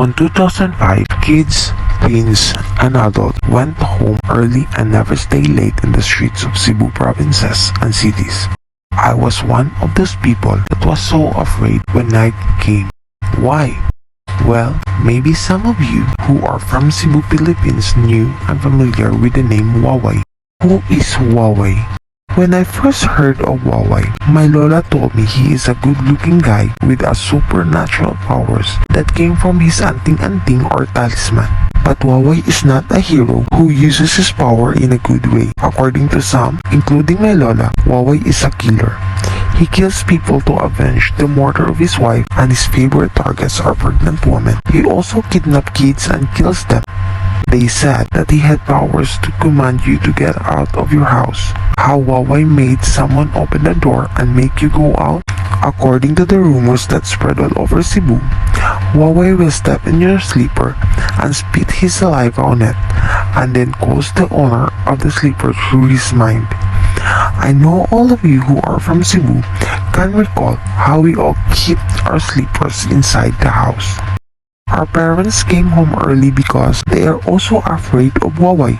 On 2005, kids, teens, and adults went home early and never stayed late in the streets of Cebu provinces and cities. I was one of those people that was so afraid when night came. Why? Well, maybe some of you who are from Cebu, Philippines knew and familiar with the name Waway. Who is Waway? When I first heard of Waway, my lola told me he is a good-looking guy with a supernatural powers that came from his anting-anting or talisman. But Waway is not a hero who uses his power in a good way. According to some, including my lola, Waway is a killer. He kills people to avenge the murder of his wife, and his favorite targets are pregnant women. He also kidnaps kids and kills them. They said that he had powers to command you to get out of your house. How Waway made someone open the door and make you go out? According to the rumors that spread all over Cebu, Waway will step in your sleeper and spit his saliva on it, and then cause the owner of the sleeper through his mind. I know all of you who are from Cebu can recall how we all kept our sleepers inside the house. Our parents came home early because they are also afraid of Waway.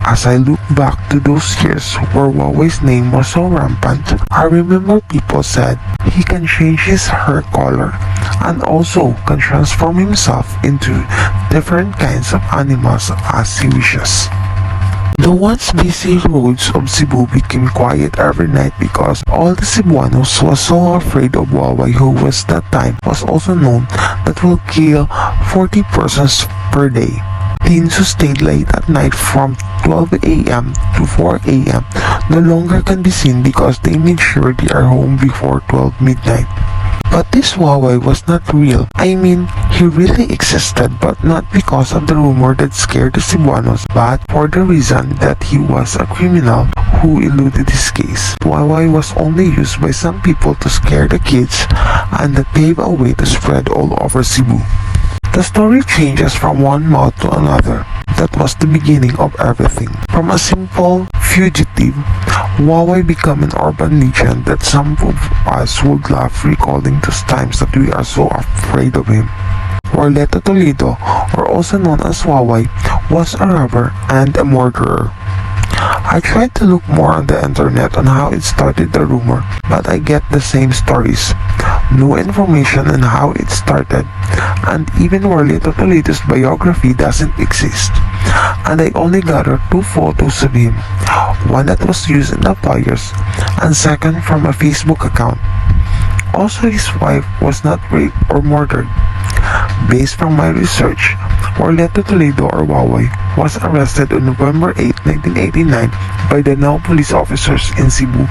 As I look back to those years where Waway's name was so rampant, I remember people said he can change his hair color and also can transform himself into different kinds of animals as he wishes. The once busy roads of Cebu became quiet every night because all the Cebuanos was so afraid of Waway, who was that time was also known that will kill 40 persons per day. Teens who stayed late at night from 12 a.m. to 4 a.m. no longer can be seen because they made sure they are home before 12 midnight. But this Waway was not real. I mean, he really existed, but not because of the rumor that scared the Cebuanos, but for the reason that he was a criminal who eluded his case. Waway was only used by some people to scare the kids, and that paved a way to spread all over Cebu. The story changes from one mouth to another. That was the beginning of everything. From a simple fugitive, Waway became an urban legend that some of us would laugh recalling those times that we are so afraid of him. Orleto Toledo, or also known as Waway, was a robber and a murderer. I tried to look more on the internet on how it started the rumor, but I get the same stories. No information on how it started, and even Orleto Toledo's biography doesn't exist. And I only gathered 2 photos of him, one that was used in the flyers, and second from a Facebook account. Also, his wife was not raped or murdered. Based from my research, Orleto Toledo or Waway was arrested on November 8, 1989 by the now police officers in Cebu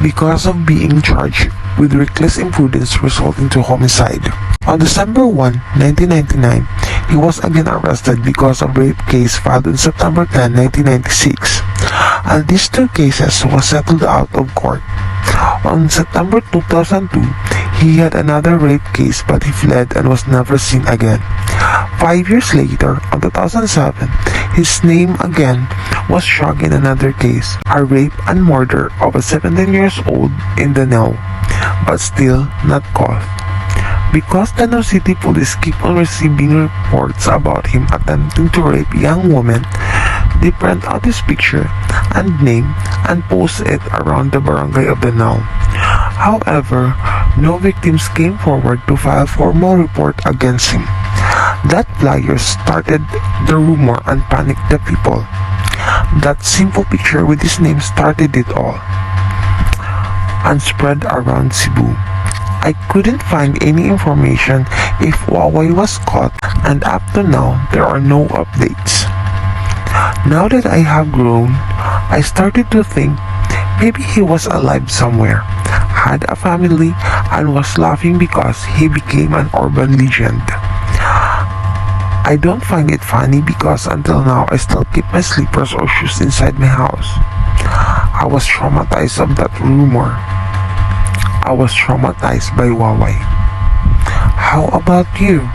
because of being charged with reckless imprudence resulting to homicide. On December 1, 1999, he was again arrested because of rape case filed on September 10, 1996, and these 2 cases were settled out of court. On September 2002, he had another rape case, but he fled and was never seen again. 5 years later, on 2007, his name again was struck in another case, a rape and murder of a 17-year-old in Danao, but still not caught. Because Danao City Police keep on receiving reports about him attempting to rape young women, they print out his picture and name and post it around the barangay of Danao. However, no victims came forward to file formal report against him. That flyer started the rumor and panicked the people. That simple picture with his name started it all and spread around Cebu. I couldn't find any information if Waway was caught, and up to now, there are no updates. Now that I have grown, I started to think maybe he was alive somewhere, had a family, and was laughing because he became an urban legend. I don't find it funny because until now I still keep my slippers or shoes inside my house. I was traumatized of that rumor. I was traumatized by Waway. How about you?